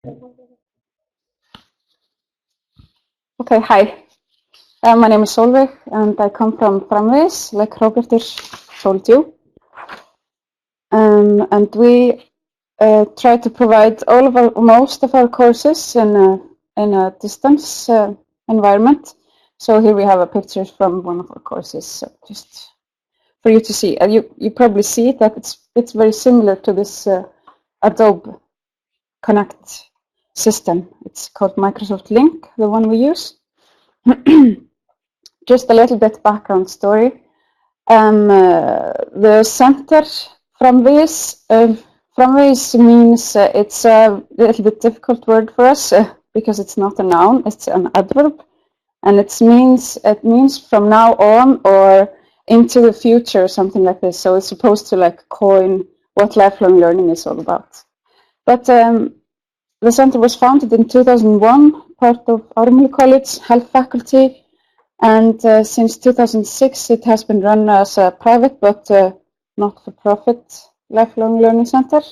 Okay, hi. My name is Sólveig, and I come from Framvegis, like Róbertur told you. And we try to provide most of our courses in a distance environment. So here we have a picture from one of our courses, just for you to see. You probably see that it's very similar to this Adobe Connect system. It's called Microsoft Link, the one we use. Just a little bit background story. The center Framvegis means it's a little bit difficult word for us because it's not a noun, it's an adverb, and it means from now on or into the future, something like this. So it's supposed to like coin what lifelong learning is all about. But the center was founded in 2001, part of Ármúli College Health Faculty. And since 2006, it has been run as a private but not-for-profit lifelong learning center.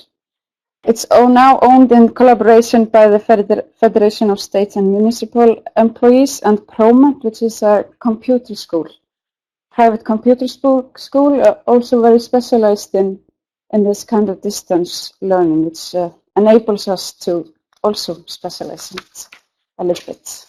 It's now owned in collaboration by the Federation of State and Municipal Employees and ProMent, which is a computer school, private computer school, also very specialized in this kind of distance learning, which enables us to also specialize in it a little bit.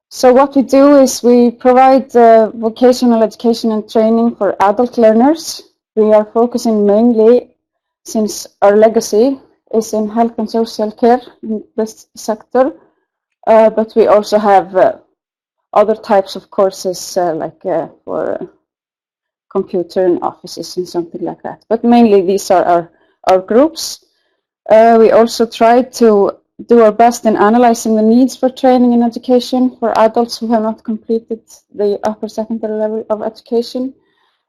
So what we do is we provide vocational education and training for adult learners. We are focusing mainly, since our legacy is in health and social care in this sector, but we also have other types of courses like for computer and offices and something like that. But mainly these are our groups. We also try to do our best in analyzing the needs for training and education for adults who have not completed the upper secondary level of education.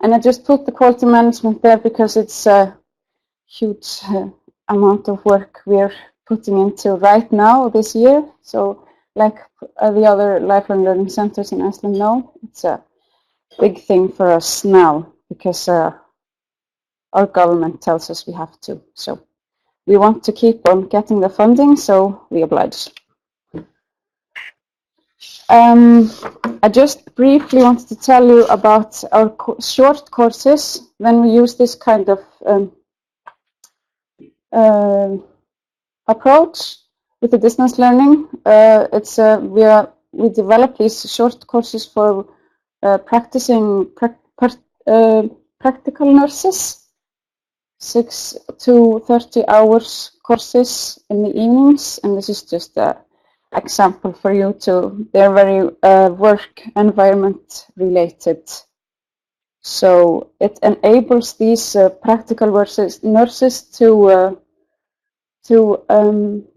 And I just put the quality management there because it's a huge amount of work we're putting into right now this year. So like the other lifelong learning centers in Iceland know, it's a big thing for us now because our government tells us we have to. So we want to keep on getting the funding, so we oblige. I just briefly wanted to tell you about our short courses. When we use this kind of approach with the distance learning, we develop these short courses for practicing practical nurses. 6 to 30 hours courses in the evenings, and this is just an example for you to, they're very work environment related. So it enables these practical nurses to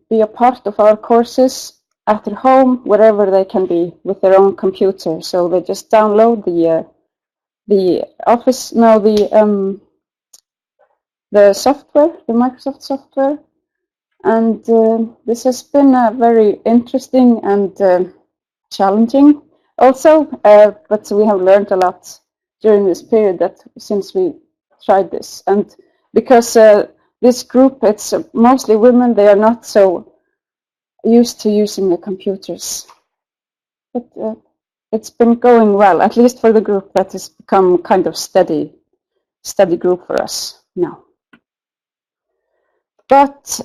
be a part of our courses at their home, wherever they can be with their own computer. So they just download the office, the software, the Microsoft software, and this has been very interesting and challenging also, but we have learned a lot during this period since we tried this. And because this group, it's mostly women, they are not so used to using the computers. But it's been going well, at least for the group that has become kind of steady group for us now. But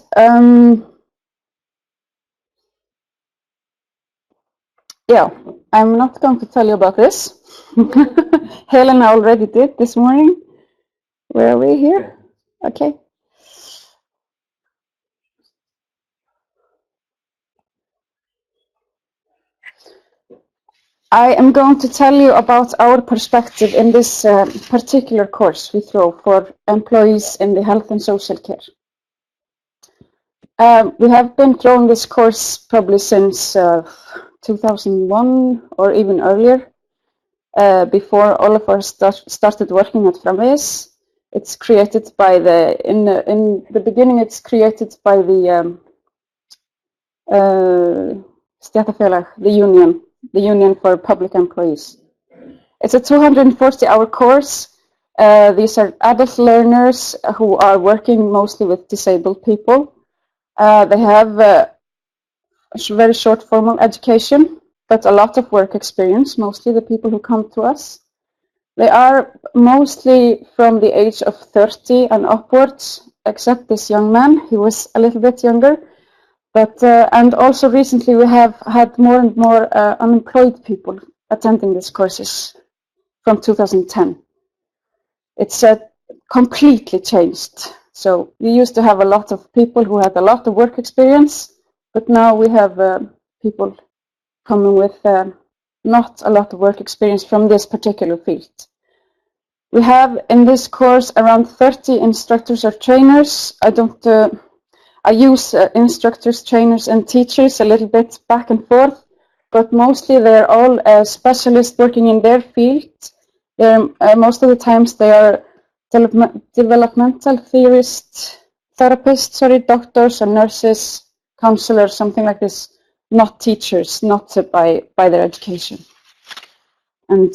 yeah, I'm not going to tell you about this. Helena already did this morning. Where are we here? Okay. I am going to tell you about our perspective in this particular course we throw for employees in the health and social care. We have been throwing this course probably since 2001 or even earlier, before all of us started working at Framvegis. It's created by in the beginning, it's created by the Stéttarfélag, the union for public employees. It's a 240-hour course These are adult learners who are working mostly with disabled people. They have very short formal education, but a lot of work experience, mostly the people who come to us. They are mostly from the age of 30 and upwards, except this young man. He was a little bit younger. But and also recently we have had more and more unemployed people attending these courses from 2010. It's completely changed. So we used to have a lot of people who had a lot of work experience, but now we have people coming with not a lot of work experience from this particular field. We have in this course around 30 instructors or trainers. I use instructors, trainers, and teachers a little bit back and forth, but mostly they're all specialists working in their field. Most of the times they are developmental therapists, doctors or nurses, counselors, something like this, not teachers, not by their education. And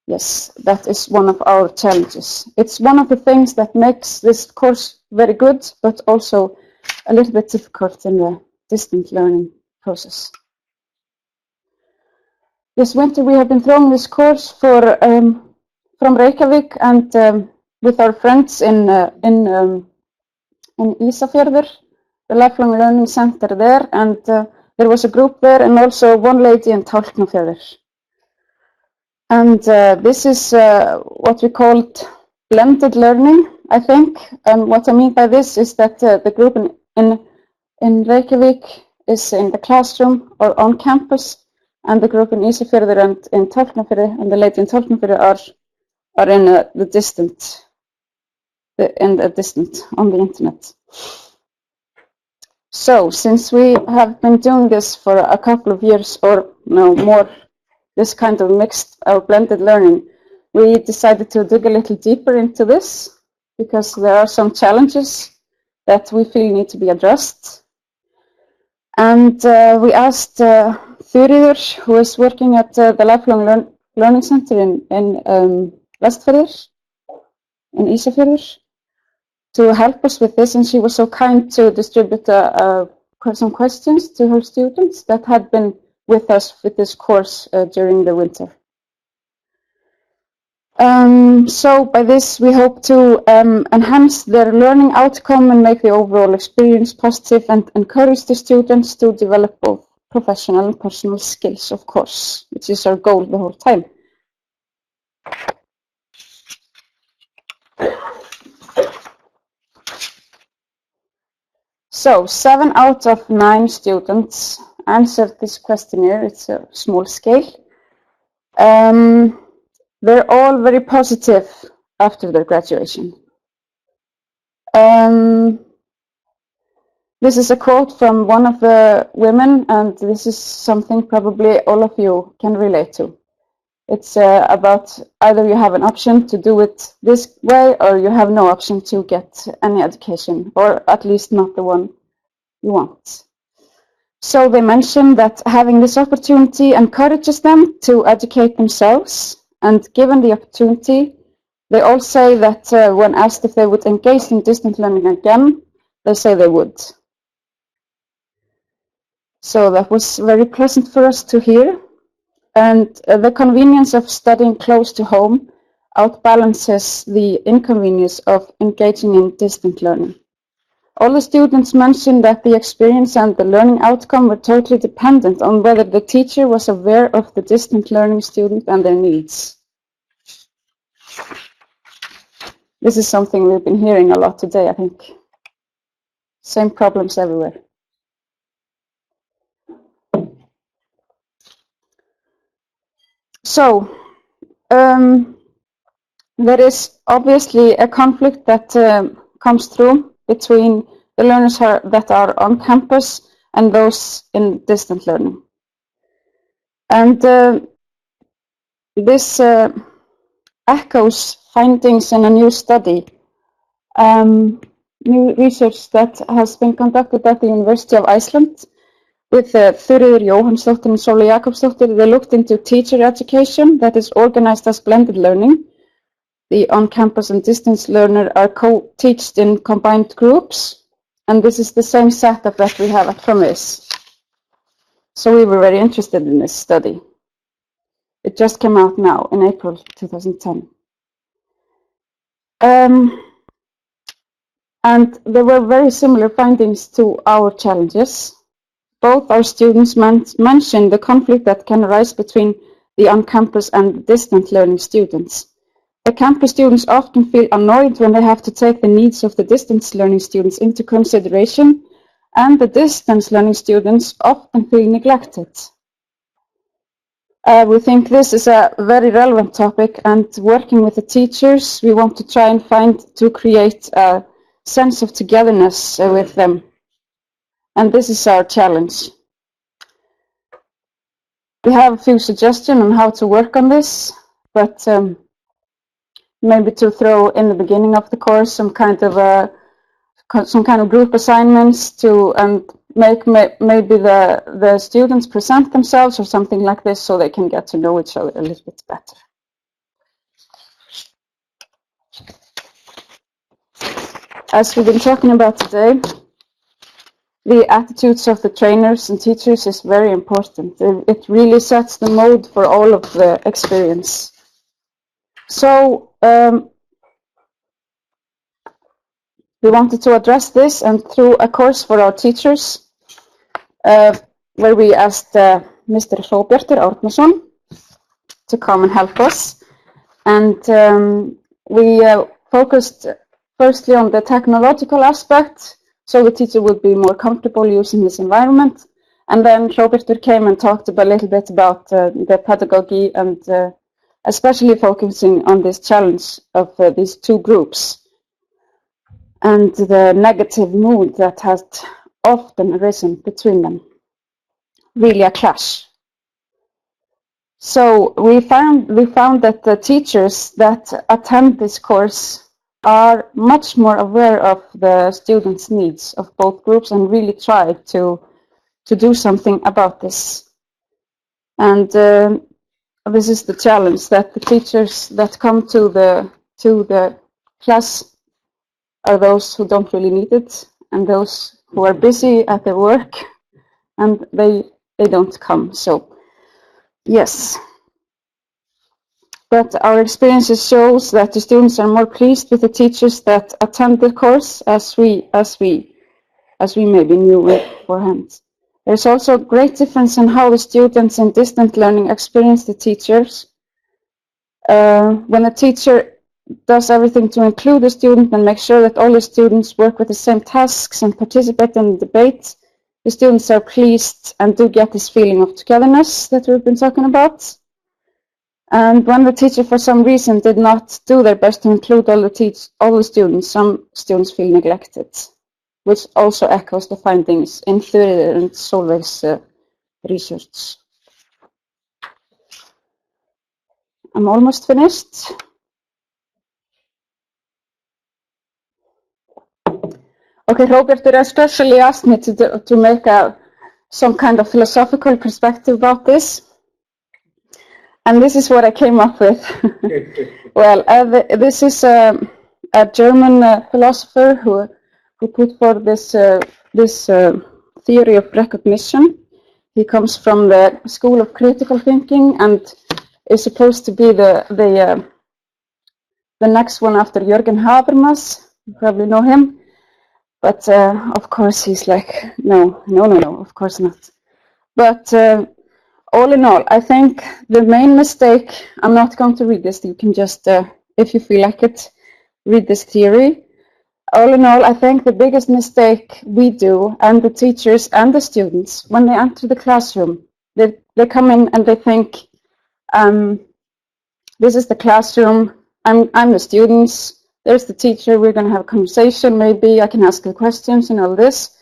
yes, that is one of our challenges. It's one of the things that makes this course very good, but also a little bit difficult in the distant learning process. This winter we have been throwing this course from Reykjavik and with our friends in Ísafjörður, the Lifelong Learning Center there, and there was a group there and also one lady in Tálknafjörður. And this is what we called blended learning, I think. And what I mean by this is that the group in Reykjavik is in the classroom or on campus, and the group in Ísafjörður and in Tálknafjörður and the lady in Tálknafjörður are in the distant on the internet. So since we have been doing this for a couple of years or no more, this kind of mixed or blended learning, we decided to dig a little deeper into this because there are some challenges that we feel need to be addressed. And we asked Þuríður, who is working at the Lifelong Learning Center in Vestfjörður, in Ísafjörður, to help us with this, and she was so kind to distribute some questions to her students that had been with us with this course during the winter. So by this we hope to enhance their learning outcome and make the overall experience positive and encourage the students to develop both professional and personal skills, of course, which is our goal the whole time. So 7 out of 9 students answered this questionnaire. It's a small scale. They're all very positive after their graduation. This is a quote from one of the women, and this is something probably all of you can relate to. It's about either you have an option to do it this way or you have no option to get any education, or at least not the one you want. So they mention that having this opportunity encourages them to educate themselves, and given the opportunity, they all say that when asked if they would engage in distant learning again, they say they would. So that was very pleasant for us to hear. And the convenience of studying close to home outbalances the inconvenience of engaging in distant learning. All the students mentioned that the experience and the learning outcome were totally dependent on whether the teacher was aware of the distant learning student and their needs. This is something we've been hearing a lot today, I think. Same problems everywhere. So, there is obviously a conflict that comes through between the learners that are on campus and those in distant learning. And this echoes findings in a new study, new research that has been conducted at the University of Iceland with Þuríður Jóhannsdóttir and Sólveig. They looked into teacher education that is organized as blended learning the on-campus and distance learner are co-taught in combined groups. And this is the same setup that we have at Promise. So we were very interested in this study. It just came out now in April 2010. And there were very similar findings to our challenges. Both our students mentioned the conflict that can arise between the on-campus and distant learning students. The campus students often feel annoyed when they have to take the needs of the distance learning students into consideration, and the distance learning students often feel neglected. We think this is a very relevant topic, and working with the teachers, we want to try and create a sense of togetherness with them. And this is our challenge. We have a few suggestions on how to work on this, but maybe to throw in the beginning of the course some kind of group assignments to maybe the students present themselves or something like this, so they can get to know each other a little bit better. As we've been talking about today, the attitudes of the trainers and teachers is very important. It really sets the mode for all of the experience. So we wanted to address this, and through a course for our teachers, where we asked Mr. Hróbjartur Árnason to come and help us. And we focused firstly on the technological aspect, so the teacher would be more comfortable using this environment. And then Hróbjartur came and talked a little bit about the pedagogy, and especially focusing on this challenge of these two groups and the negative mood that has often arisen between them. Really a clash. So we found that the teachers that attend this course are much more aware of the students' needs of both groups and really try to do something about this. And this is the challenge, that the teachers that come to the class are those who don't really need it, and those who are busy at their work, and they don't come. So yes, but our experiences shows that the students are more pleased with the teachers that attend the course, as we maybe knew beforehand. There's also a great difference in how the students in distant learning experience the teachers. When a teacher does everything to include the student and make sure that all the students work with the same tasks and participate in the debate, the students are pleased and do get this feeling of togetherness that we've been talking about. And when the teacher, for some reason, did not do their best to include all the students, some students feel neglected, which also echoes the findings in Þuríður and Sólveig's research. I'm almost finished. Okay, Hróbjartur especially asked me to make some kind of philosophical perspective about this. And this is what I came up with. Well, this is a German philosopher who put forth this theory of recognition. He comes from the school of critical thinking and is supposed to be the next one after Jürgen Habermas. You probably know him. But of course he's like, no, of course not. But all in all, I think the main mistake, I'm not going to read this, you can just, if you feel like it, read this theory. All in all, I think the biggest mistake we do, and the teachers and the students, when they enter the classroom, they come in and they think, this is the classroom, I'm the students, there's the teacher, we're going to have a conversation, maybe I can ask the questions and all this.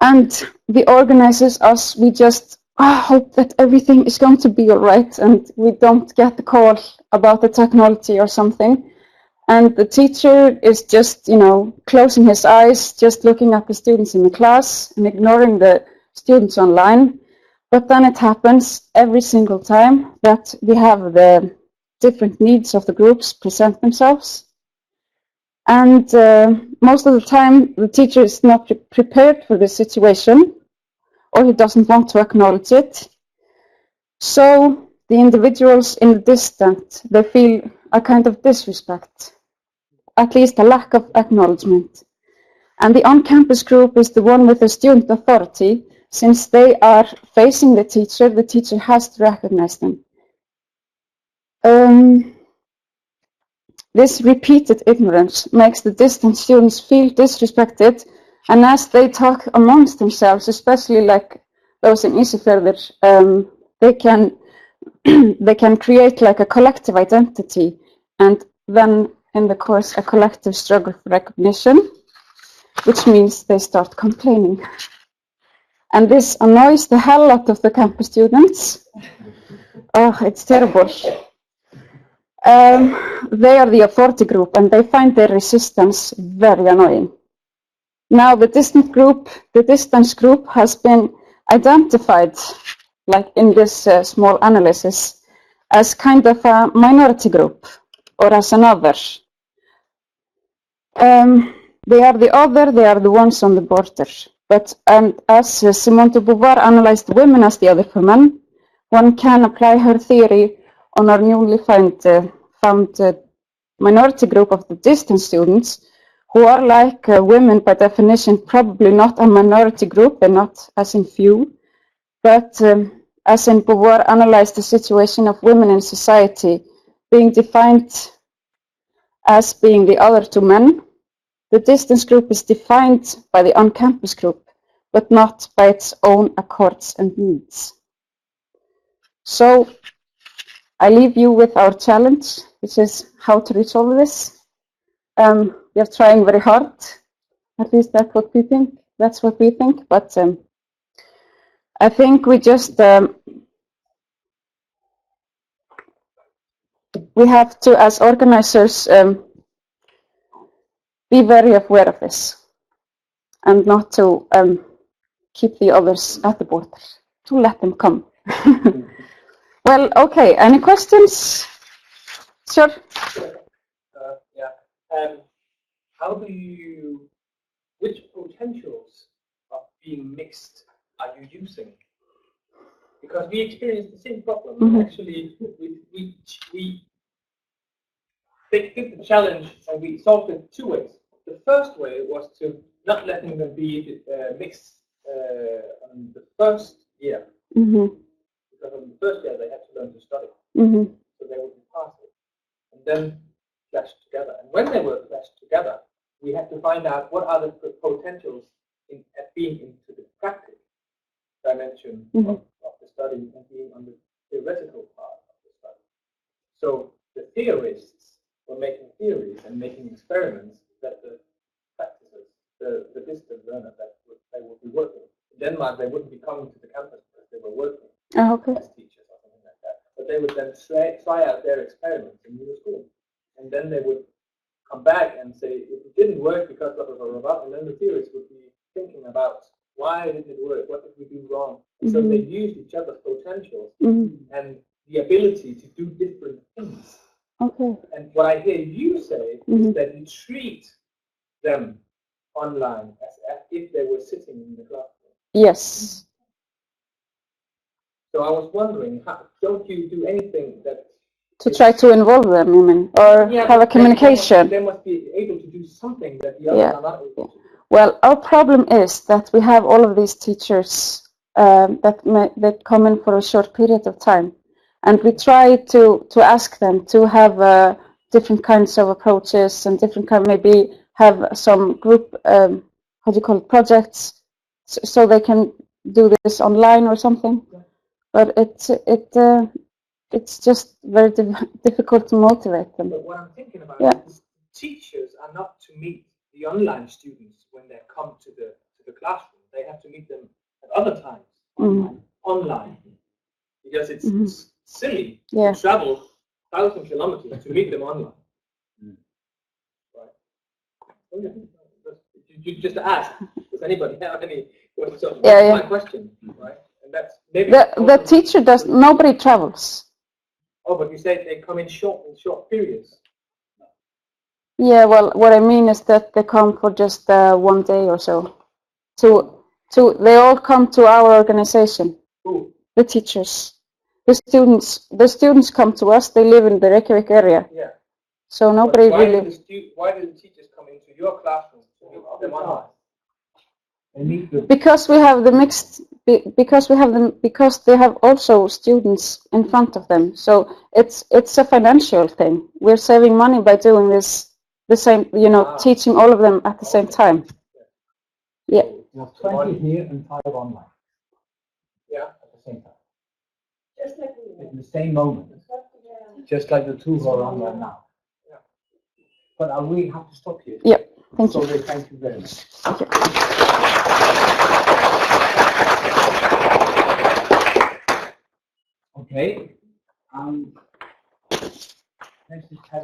And the organizers, us, we just hope that everything is going to be all right and we don't get the call about the technology or something. And the teacher is just, closing his eyes, just looking at the students in the class and ignoring the students online. But then it happens every single time that we have the different needs of the groups present themselves. And most of the time, the teacher is not prepared for this situation, or he doesn't want to acknowledge it. So the individuals in the distance, they feel a kind of disrespect, at least a lack of acknowledgement. And the on-campus group is the one with the student authority. Since they are facing the teacher has to recognize them. This repeated ignorance makes the distant students feel disrespected, and as they talk amongst themselves, especially like those in Ísafjörður, they can create like a collective identity, and then in the course a collective struggle for recognition, which means they start complaining. And this annoys the hell out of the campus students. Oh, it's terrible. They are the authority group, and they find their resistance very annoying. Now, the distance group has been identified, like in this small analysis, as kind of a minority group, or as an other. They are the other, they are the ones on the border. But as Simone de Beauvoir analyzed women as the other for men, one can apply her theory on our newly found minority group of the distance students, who are like women by definition, probably not a minority group, they're not as in few, but as in Beauvoir analyzed the situation of women in society being defined as being the other two men. The distance group is defined by the on-campus group, but not by its own accords and needs. So I leave you with our challenge, which is how to resolve this. We are trying very hard. At least that's what we think. But I think we just we have to, as organizers, be very aware of this, and not to keep the others at the border, to let them come. Well, okay, any questions? Sure. How do you, which potentials of being mixed are you using? Because we experience the same problem. Actually, we took the challenge and we solved it two ways. The first way was to not letting them be mixed on the first year. Because on the first year they had to learn to study. So they would be partial. And then clashed together. And when they were clashed together, we had to find out what are the potentials at being into the practical dimension of the study and being on the theoretical part of the study. So the theorists were making theories and making experiments that the practices, the distant learners, they would be working. In Denmark, they wouldn't be coming to the campus because they were working as teachers or something like that. But they would then try out their experiments in your school. And then they would come back and say, if it didn't work because blah, blah, blah, blah, and then the theorists would be thinking about why didn't it work, what did we do wrong? And so they used each other's potentials and the ability to do different things. And what I hear you say is that you treat them online as if they were sitting in the classroom. Yes. So I was wondering, don't you do anything that to try to involve them, you mean, or have a communication? They must be able to do something that the others are not able to do. Well, our problem is that we have all of these teachers that come in for a short period of time, and we try to ask them to have different kinds of approaches and different kind, maybe have some group projects, so they can do this online or something. But it's just very difficult to motivate them. But what I'm thinking about is teachers are not to meet the online students when they come to the classroom. They have to meet them at other times online, because it's silly to travel 1,000 kilometers to meet them online. Right? You just ask. Does anybody have any questions? So that's my question, right? And that's maybe the teacher does. Nobody travels. Oh, but you said they come in short periods. Yeah, well, what I mean is that they come for just 1 day or so. They all come to our organization. Who? The teachers. The students come to us. They live in the Reykjavik area. Yeah. So nobody really. Why do the teachers come into your classroom? Because we have the mixed. Because they have also students in front of them. So it's a financial thing. We're saving money by doing this the same. Teaching all of them at the same time. Yeah. You have 20 here and 5 online. Yeah. At the same time. Just like in the same moment. Just like the 2 who are online now. Yeah. But I really have to stop here. Yeah. Thank you. Sólveig, thank you very much. Thank you. Okay. Next is